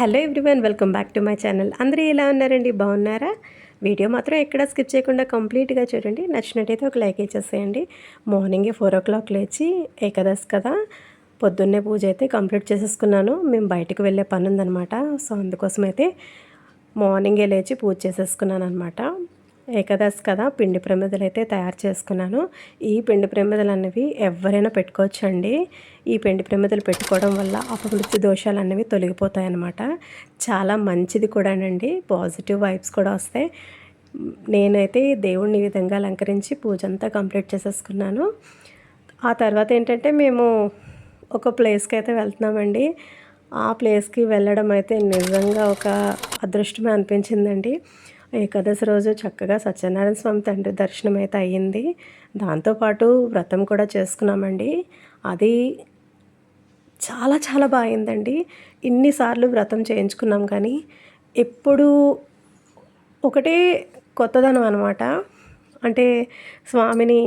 Hello everyone, welcome back to my channel. అందరూ ఎలా ఉన్నారండి? బాగున్నారా? వీడియో మాత్రం ఎక్కడ స్కిప్ చేయకుండా కంప్లీట్గా చూడండి. నచ్చినట్టయితే ఒక లైక్ ఇచ్చేసేయండి. మార్నింగే 4 o'clock లేచి ఏకాదశి కదా, పొద్దున్నే పూజ అయితే కంప్లీట్ చేసేసుకున్నాను. మేము బయటకు వెళ్ళే పని ఉందనమాట. సో అందుకోసమైతే మార్నింగే లేచి పూజ చేసేసుకున్నాను అనమాట. ఏకాదశి కదా, పిండి ప్రమిదలు అయితే తయారు చేసుకున్నాను. ఈ పిండి ప్రమిదలు అనేవి ఎవరైనా పెట్టుకోవచ్చండి. ఈ పిండి ప్రమిదలు పెట్టుకోవడం వల్ల అపమృత్యు దోషాలు అనేవి తొలగిపోతాయి అన్నమాట. చాలా మంచిది కూడానండి, పాజిటివ్ వైబ్స్ కూడా వస్తాయి. నేనైతే దేవుణ్ణి ఈ విధంగా అలంకరించి పూజ అంతా కంప్లీట్ చేసేసుకున్నాను. ఆ తర్వాత ఏంటంటే మేము ఒక ప్లేస్కి అయితే వెళ్తున్నామండి. ఆ ప్లేస్కి వెళ్ళడం అయితే నిజంగా ఒక అదృష్టమే అనిపించిందండి. ఏకాదశి రోజు చక్కగా సత్యనారాయణ స్వామి తండ్రి దర్శనం అయితే అయ్యింది. దాంతోపాటు వ్రతం కూడా చేసుకున్నామండి. అది చాలా చాలా బాగా అయిందండి. ఇన్నిసార్లు వ్రతం చేయించుకున్నాం కానీ ఎప్పుడు ఒకటే కొత్తదనం అనమాట. అంటే స్వామిని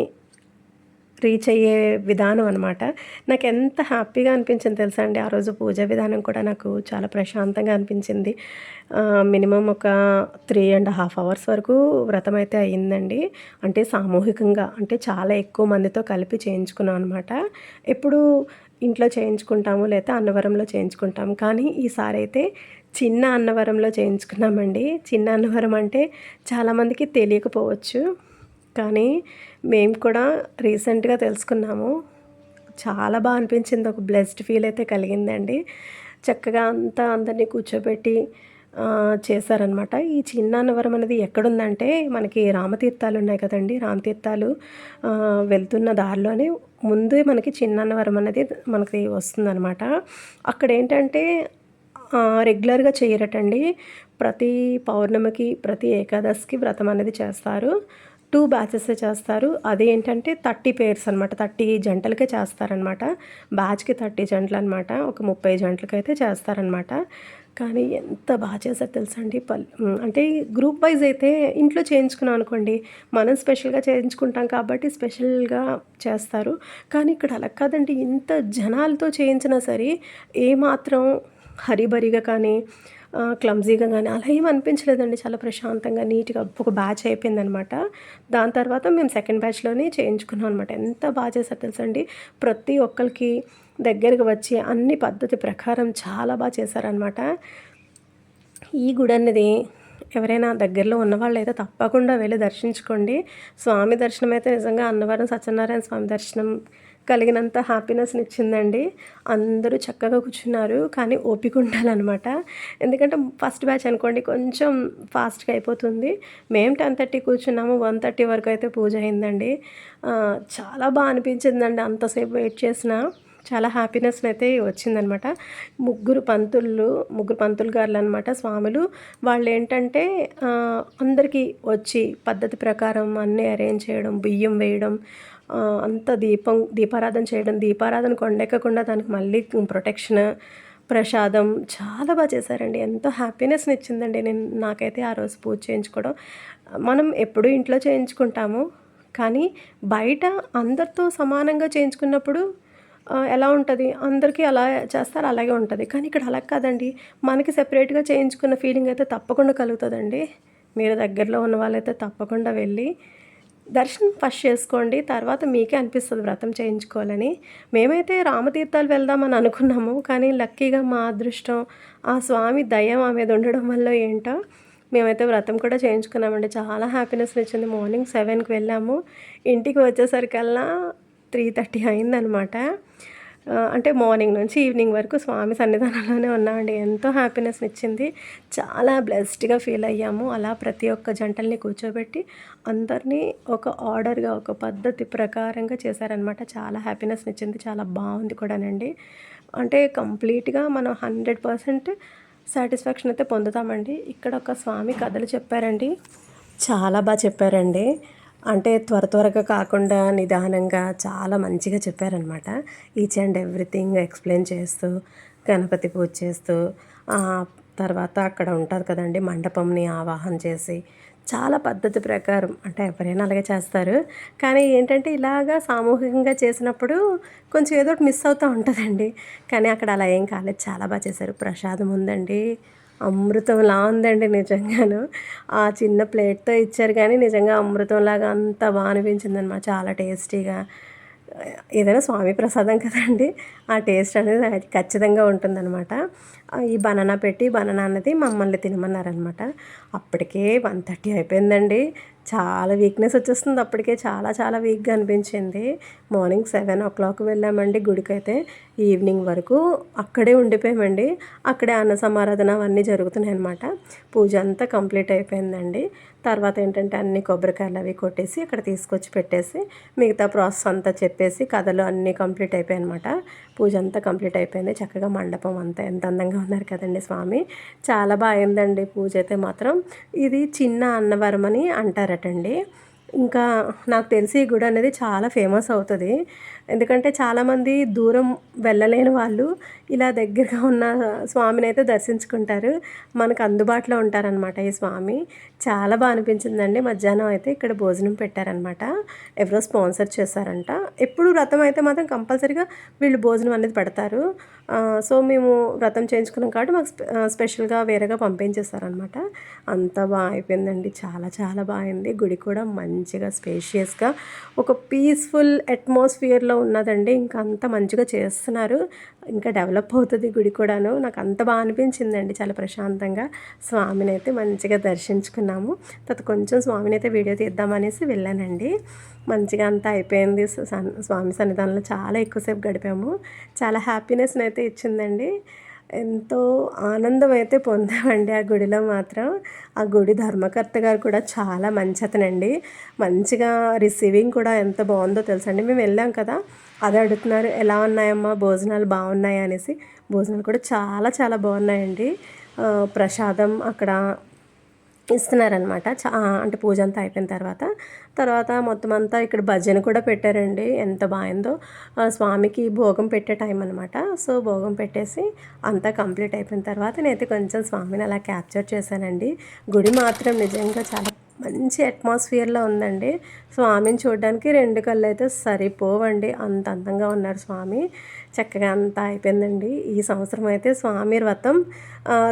రీచ్ అయ్యే విధానం అనమాట. నాకు ఎంత హ్యాపీగా అనిపించింది తెలుసా అండి. ఆ రోజు పూజ విధానం కూడా నాకు చాలా ప్రశాంతంగా అనిపించింది. మినిమం ఒక 3.5 hours వరకు వ్రతం అయితే అయ్యిందండి. అంటే సామూహికంగా, అంటే చాలా ఎక్కువ మందితో కలిపి చేయించుకున్నాం అనమాట. ఎప్పుడు ఇంట్లో చేయించుకుంటాము, లేదా అన్నవరంలో చేయించుకుంటాము. కానీ ఈసారి అయితే చిన్న అన్నవరంలో చేయించుకున్నామండి. చిన్న అన్నవరం అంటే చాలామందికి తెలియకపోవచ్చు, కానీ మేము కూడా రీసెంట్గా తెలుసుకున్నాము. చాలా బాగా అనిపించింది. ఒక బ్లెస్డ్ ఫీల్ అయితే కలిగిందండి. చక్కగా అంతా అందరినీ కూర్చోబెట్టి చేశారనమాట. ఈ చిన్న అన్నవరం అనేది ఎక్కడుందంటే, మనకి రామతీర్థాలు ఉన్నాయి కదండి. రామతీర్థాలు వెళ్తున్న దారిలోనే ముందే మనకి చిన్న అన్నవరం అనేది మనకి వస్తుందన్నమాట. అక్కడ ఏంటంటే రెగ్యులర్గా చేయరటండి. ప్రతి పౌర్ణమికి, ప్రతి ఏకాదశికి వ్రతం అనేది చేస్తారు. 2 బ్యాచెస్ చేస్తారు. అదేంటంటే 30 pairs అనమాట. 30 జంటలకే చేస్తారనమాట. బ్యాచ్కి 30 జంటలు అనమాట. ఒక 30 జంటలకైతే చేస్తారనమాట. కానీ ఎంత బాగా చేశారు తెలుసా అండి. అంటే గ్రూప్ వైజ్ అయితే ఇంట్లో చేయించుకున్నాం అనుకోండి, మనం స్పెషల్గా చేయించుకుంటాం కాబట్టి స్పెషల్గా చేస్తారు. కానీ ఇక్కడ అలా కాదండి. ఇంత జనాలతో చేయించినా సరే ఏమాత్రం హరిబరిగా కానీ క్లమ్జీగా కానీ అలా ఏం అనిపించలేదండి. చాలా ప్రశాంతంగా నీట్గా ఒక బ్యాచ్ అయిపోయిందనమాట. దాని తర్వాత మేము సెకండ్ బ్యాచ్లోనే చేయించుకున్నాం అనమాట. ఎంత బాగా చేశారు తెలుసండి. ప్రతి ఒక్కరికి దగ్గరికి వచ్చి అన్ని పద్ధతి ప్రకారం చాలా బాగా చేశారనమాట. ఈ గుడి అనేది ఎవరైనా దగ్గరలో ఉన్నవాళ్ళు అయితే తప్పకుండా వెళ్ళి దర్శించుకోండి. స్వామి దర్శనం అయితే నిజంగా అన్నవరం సత్యనారాయణ స్వామి దర్శనం కలిగినంత హ్యాపీనెస్ని ఇచ్చిందండి. అందరూ చక్కగా కూర్చున్నారు, కానీ ఓపిక ఉండాలన్నమాట. ఎందుకంటే ఫస్ట్ బ్యాచ్ అనుకోండి కొంచెం ఫాస్ట్గా అయిపోతుంది. మేము 10:30 కూర్చున్నాము, 1:30 వరకు అయితే పూజ అయిందండి. చాలా బాగా అనిపించిందండి. అంతసేపు వెయిట్ చేసిన చాలా హ్యాపీనెస్ని అయితే వచ్చిందనమాట. ముగ్గురు పంతులు గారులు అనమాట, స్వాములు. వాళ్ళు ఏంటంటే అందరికీ వచ్చి పద్ధతి ప్రకారం అన్నీ అరేంజ్ చేయడం, బియ్యం వేయడం, అంత దీపారాధన చేయడం, దీపారాధన కొండెక్కకుండా దానికి మళ్ళీ ప్రొటెక్షన్, ప్రసాదం చాలా బాగా చేశారండి. ఎంతో హ్యాపీనెస్ని ఇచ్చిందండి. నాకైతే ఆ రోజు పూజ చేయించుకోవడం. మనం ఎప్పుడూ ఇంట్లో చేయించుకుంటాము, కానీ బయట అందరితో సమానంగా చేయించుకున్నప్పుడు ఎలా ఉంటుంది, అందరికీ అలా చేస్తారు, అలాగే ఉంటుంది. కానీ ఇక్కడ అలా కాదండి. మనకి సెపరేట్గా చేయించుకున్న ఫీలింగ్ అయితే తప్పకుండా కలుగుతుందండి. మీరు దగ్గరలో ఉన్న వాళ్ళైతే తప్పకుండా వెళ్ళి దర్శనం ఫస్ట్ చేసుకోండి. తర్వాత మీకే అనిపిస్తుంది వ్రతం చేయించుకోవాలని. మేమైతే రామతీర్థాలు వెళ్దామని అనుకున్నాము, కానీ లక్కీగా మా అదృష్టం, ఆ స్వామి దయ మా మీద ఉండడం వల్ల ఏంటో మేమైతే వ్రతం కూడా చేయించుకున్నామండి. చాలా హ్యాపీనెస్ని ఇచ్చింది. మార్నింగ్ 7కి వెళ్ళాము. ఇంటికి వచ్చేసరికల్లా 3:30 అయిందనమాట. అంటే మార్నింగ్ నుంచి ఈవినింగ్ వరకు స్వామి సన్నిధానంలోనే ఉన్నామండి. ఎంతో హ్యాపీనెస్ని ఇచ్చింది. చాలా బ్లెస్డ్గా ఫీల్ అయ్యాము. అలా ప్రతి ఒక్క జంటల్ని కూర్చోబెట్టి అందరినీ ఒక ఆర్డర్గా, ఒక పద్ధతి ప్రకారంగా చేశారనమాట. చాలా హ్యాపీనెస్ని ఇచ్చింది. చాలా బాగుంది కూడానండి. అంటే కంప్లీట్గా మనం 100% సాటిస్ఫాక్షన్ అయితే పొందుతామండి. ఇక్కడ ఒక స్వామి కథలు చెప్పారండి. చాలా బాగా చెప్పారండి. అంటే త్వరగా కాకుండా నిదానంగా చాలా మంచిగా చెప్పారనమాట. ఈచ్ అండ్ ఎవ్రీథింగ్ ఎక్స్ప్లెయిన్ చేస్తూ, గణపతి పూజ చేస్తూ, తర్వాత అక్కడ ఉంటుంది కదండి మండపంని ఆవాహన చేసి చాలా పద్ధతి ప్రకారం అంటే ఎవరైనా అలాగే చేస్తారు. కానీ ఏంటంటే ఇలాగా సామూహికంగా చేసినప్పుడు కొంచెం ఏదో ఒకటి మిస్ అవుతా ఉంటదండి. కానీ అక్కడ అలా ఏం కాలేదు. చాలా చేశారు. ప్రసాదం ఉందండి. అమృతంలా ఉందండి నిజంగాను. ఆ చిన్న ప్లేట్‌తో ఇచ్చారు కానీ నిజంగా అమృతంలాగా అంత అనిపించిందనమాట. చాలా టేస్టీగా. ఏదైనా స్వామి ప్రసాదం కదండీ! ఆ టేస్ట్ అనేది ఖచ్చితంగా ఉంటుందనమాట. ఈ బనానా పెట్టి బనానా అన్నది మమ్మల్ని తినమన్నారనమాట. అప్పటికే 1:30 అయిపోయిందండి. చాలా వీక్‌నెస్ వచ్చేస్తుంది అప్పటికే. చాలా వీక్‌గా అనిపించింది. మార్నింగ్ 7:00 వెళ్ళామండి గుడికైతే. ఈవినింగ్ వరకు అక్కడే ఉండిపోయామండి. అక్కడే అన్న సమారాధన అవన్నీ జరుగుతున్నాయన్నమాట. పూజ అంతా కంప్లీట్ అయిపోయిందండి. తర్వాత ఏంటంటే అన్ని కొబ్బరికాయలు అవి కొట్టేసి అక్కడ తీసుకొచ్చి పెట్టేసి మిగతా ప్రాసెస్ అంతా చెప్పేసి కథలు అన్నీ కంప్లీట్ అయిపోయాయన్నమాట. పూజ అంతా కంప్లీట్ అయిపోయింది. చక్కగా మండపం అంతా ఎంత అందంగా ఉన్నారు కదండి స్వామి. చాలా అయిందండి పూజ అయితే మాత్రం. ఇది చిన్న అన్నవరం అని అంటారటండి. ఇంకా నాకు తెలిసి ఈ గుడి అనేది చాలా ఫేమస్ అవుతుంది. ఎందుకంటే చాలామంది దూరం వెళ్ళలేని వాళ్ళు ఇలా దగ్గరగా ఉన్న స్వామిని అయితే దర్శించుకుంటారు. మనకు అందుబాటులో ఉంటారనమాట ఈ స్వామి. చాలా అనిపించిందండి. మధ్యాహ్నం అయితే ఇక్కడ భోజనం పెట్టారనమాట. ఎవరో స్పాన్సర్ చేశారంట. ఎప్పుడు వ్రతం అయితే మాత్రం కంపల్సరీగా వీళ్ళు భోజనం అనేది పెడతారు. సో మేము వ్రతం చేయించుకున్నాం కాబట్టి మాకు స్పెషల్గా వేరేగా పంపించేశారనమాట. అంత అయిపోయిందండి. చాలా అయింది. గుడి కూడా మంచిగా స్పేషియస్గా ఒక పీస్ఫుల్ అట్మాస్ఫియర్లో ఉన్నదండి. ఇంకా అంత మంచిగా చేస్తున్నారు. ఇంకా డెవలప్ అవుతుంది గుడి కూడాను. నాకు అంత అనిపించిందండి. చాలా ప్రశాంతంగా స్వామిని అయితే మంచిగా దర్శించుకున్నాము. తర్వాత కొంచెం స్వామిని అయితే వీడియో తీద్దామనేసి వెళ్ళానండి. మంచిగా అంతా అయిపోయింది. స్వామి సన్నిధానంలో చాలా ఎక్కువసేపు గడిపాము. చాలా హ్యాపీనెస్ని అయితే ఇచ్చిందండి. ఎంతో ఆనందం అయితే పొందామండి ఆ గుడిలో మాత్రం. ఆ గుడి ధర్మకర్త గారు కూడా చాలా మంచి అతనండి. మంచిగా రిసీవింగ్ కూడా ఎంత బాగుందో తెలుసండి. మేము వెళ్ళాం కదా, అదే అడుగుతున్నారు, ఎలా ఉన్నాయమ్మా భోజనాలు బాగున్నాయా అనేసి. భోజనాలు కూడా చాలా బాగున్నాయండి. ప్రసాదం అక్కడ ఇస్తున్నారనమాట. అంటే పూజ అంతా అయిపోయిన తర్వాత మొత్తం అంతా ఇక్కడ భజన కూడా పెట్టారండి. ఎంత బాగుందో. స్వామికి భోగం పెట్టే టైం అనమాట. సో భోగం పెట్టేసి అంతా కంప్లీట్ అయిపోయిన తర్వాత నేనైతే కొంచెం స్వామిని అలా క్యాప్చర్ చేశానండి. గుడి మాత్రం నిజంగా చాలా మంచి అట్మాస్ఫియర్లో ఉందండి. స్వామిని చూడడానికి 2 కళ్ళు అయితే సరిపోవండి. అంత అందంగా ఉన్నారు స్వామి. చక్కగా అంతా అయిపోయిందండి. ఈ సంవత్సరం అయితే స్వామి వ్రతం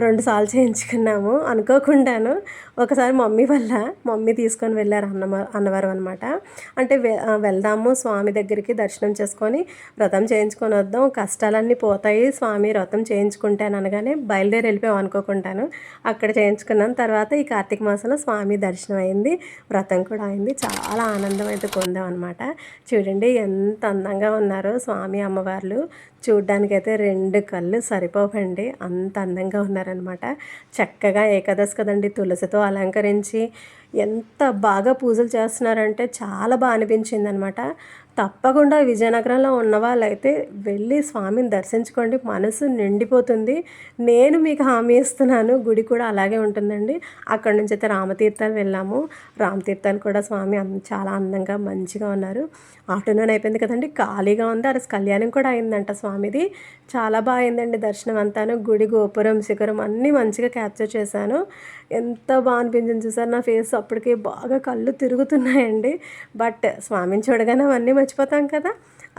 2 సార్లు చేయించుకున్నాము అనుకోకుండాను. ఒకసారి మమ్మీ తీసుకొని వెళ్ళారు అన్నవరం అనమాట. అంటే వెళ్దాము స్వామి దగ్గరికి దర్శనం చేసుకొని వ్రతం చేయించుకొని వద్దాం, కష్టాలన్నీ పోతాయి స్వామి వ్రతం చేయించుకుంటాను అనగానే బయలుదేరి వెళ్ళిపోయాం అనుకోకుండాను. అక్కడ చేయించుకున్నాను. తర్వాత ఈ కార్తీక మాసంలో స్వామి దర్శనం అయింది, వ్రతం కూడా అయింది. చాలా ఆనందం అయితే పొందాం అనమాట. చూడండి ఎంత అందంగా ఉన్నారో స్వామి అమ్మవార్లు. చూడ్డానికైతే 2 కళ్ళు సరిపోవండి, అంత అందంగా ఉన్నారనమాట. చక్కగా ఏకాదశి కదండి, తులసితో అలంకరించి ఎంత బాగా పూజలు చేస్తున్నారంటే చాలా అనిపించింది అనమాట. తప్పకుండా విజయనగరంలో ఉన్న వాళ్ళైతే వెళ్ళి స్వామిని దర్శించుకోండి, మనసు నిండిపోతుంది. నేను మీకు హామీ ఇస్తున్నాను. గుడి కూడా అలాగే ఉంటుందండి. అక్కడ నుంచి అయితే రామతీర్థాలు వెళ్ళాము. రామతీర్థాలు కూడా స్వామి చాలా అందంగా మంచిగా ఉన్నారు. ఆఫ్టర్నూన్ అయిపోయింది కదండి, ఖాళీగా ఉంది. ఆ రోజు కళ్యాణం కూడా అయిందంట స్వామిది. చాలా అయిందండి దర్శనం అంతాను. గుడి గోపురం శిఖరం అన్నీ మంచిగా క్యాప్చర్ చేశాను. ఎంత అనిపించింది చూసారు. నా ఫేస్ అప్పటికే బాగా కళ్ళు తిరుగుతున్నాయండి. బట్ స్వామిని చూడగానే అవన్నీ మర్చిపోతాం కదా,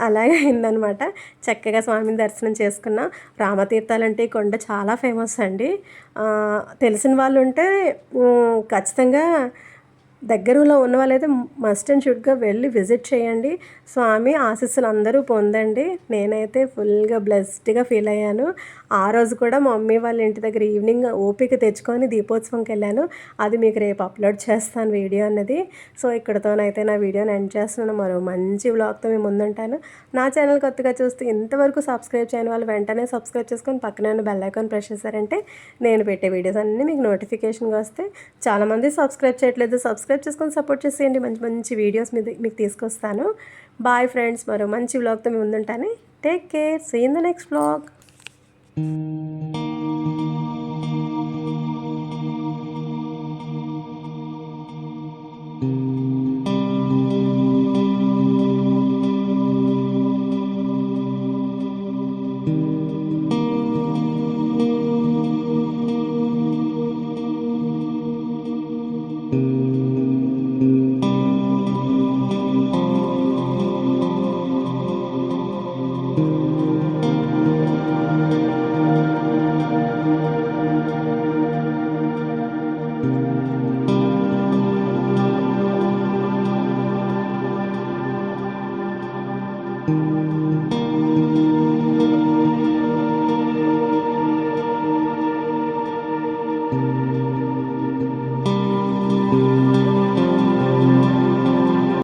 అలాగే అయిందనమాట. చక్కగా స్వామిని దర్శనం చేసుకున్న. రామతీర్థాలంటే ఈ కొండ చాలా ఫేమస్ అండి. తెలిసిన వాళ్ళు ఉంటే ఖచ్చితంగా దగ్గరలో ఉన్న వాళ్ళైతే మస్ట్ అండ్ షుడ్గా వెళ్ళి విజిట్ చేయండి. స్వామి ఆశీస్సులు అందరూ పొందండి. నేనైతే ఫుల్గా బ్లెస్డ్గా ఫీల్ అయ్యాను. ఆ రోజు కూడా మా మమ్మీ వాళ్ళ ఇంటి దగ్గర ఈవినింగ్ ఓపిక తెచ్చుకొని దీపోత్సవంకి వెళ్ళాను. అది మీకు రేపు అప్లోడ్ చేస్తాను వీడియో అన్నది. సో ఇక్కడతోనైతే నా వీడియోని ఎండ్ చేస్తున్నాను. మరో మంచి వ్లాగ్తో మేము ముందుంటాను. నా ఛానల్ కొత్తగా చూస్తే ఇంతవరకు సబ్స్క్రైబ్ చేయని వాళ్ళు వెంటనే సబ్స్క్రైబ్ చేసుకొని పక్కన ఉన్న బెల్ ఐకాన్ ప్రెస్ చేశారంటే నేను పెట్టే వీడియోస్ అన్నీ మీకు నోటిఫికేషన్గా వస్తే. చాలామంది సబ్స్క్రైబ్ చేయట్లేదు, సబ్స్క్రైబ్ చేసుకొని సపోర్ట్ చేసేయండి. మంచి వీడియోస్ మీకు తీసుకొస్తాను. బాయ్ ఫ్రెండ్స్, మరో మంచి వ్లాగ్తో మేము ముందుంటాను. Take care, see in the next vlog.